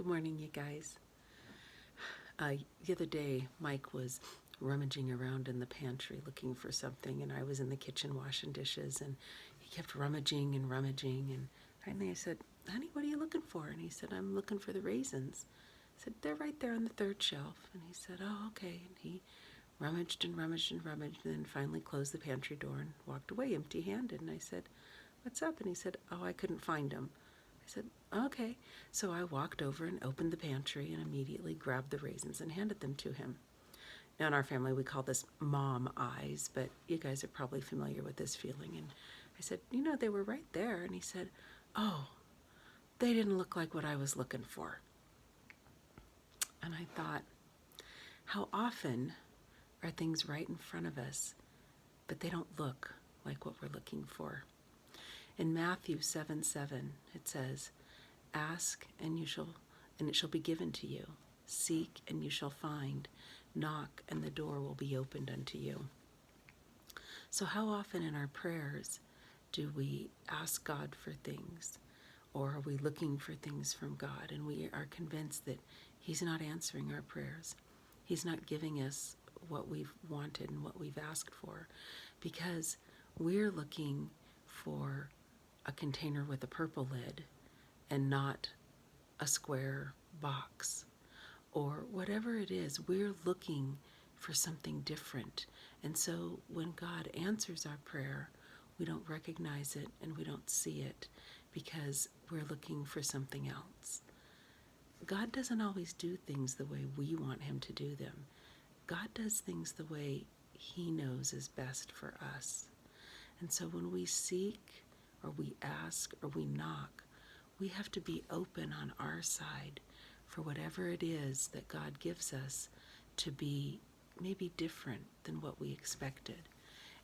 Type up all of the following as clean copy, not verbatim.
Good morning, you guys. The other day, Mike was rummaging around in the pantry looking for something, and I was in the kitchen washing dishes, and he kept rummaging and rummaging, and finally I said, "Honey, what are you looking for?" And he said, "I'm looking for the raisins." I said, "They're right there on the third shelf." And he said, "Oh, okay." And he rummaged and rummaged and rummaged, and then finally closed the pantry door and walked away empty-handed. And I said, "What's up?" And he said, "Oh, I couldn't find them." I said, "Okay." So I walked over and opened the pantry and immediately grabbed the raisins and handed them to him. Now, in our family, we call this mom eyes, but you guys are probably familiar with this feeling. And I said, "They were right there." And he said, "Oh, they didn't look like what I was looking for." And I thought, how often are things right in front of us, but they don't look like what we're looking for? In Matthew 7:7, it says, "Ask and it shall be given to you. Seek and you shall find. Knock and the door will be opened unto you." So how often in our prayers do we ask God for things, or are we looking for things from God and we are convinced that He's not answering our prayers? He's not giving us what we've wanted and what we've asked for because we're looking for a container with a purple lid and not a square box, or whatever it is. We're looking for something different. And so when God answers our prayer, we don't recognize it and we don't see it because we're looking for something else. God doesn't always do things the way we want Him to do them. God does things the way He knows is best for us. And so when we seek or we ask or we knock, we have to be open on our side for whatever it is that God gives us to be maybe different than what we expected.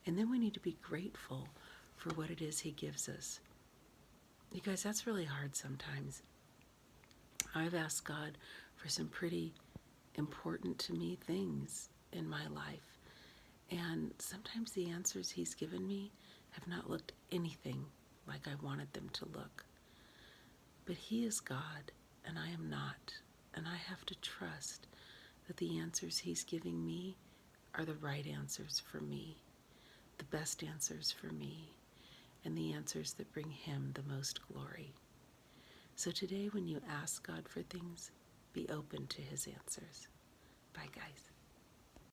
And then we need to be grateful for what it is He gives us. You guys, that's really hard sometimes. I've asked God for some pretty important to me things in my life. And sometimes the answers He's given me have not looked anything like I wanted them to look. But He is God, and I am not. And I have to trust that the answers He's giving me are the right answers for me, the best answers for me, and the answers that bring Him the most glory. So today, when you ask God for things, be open to His answers. Bye, guys.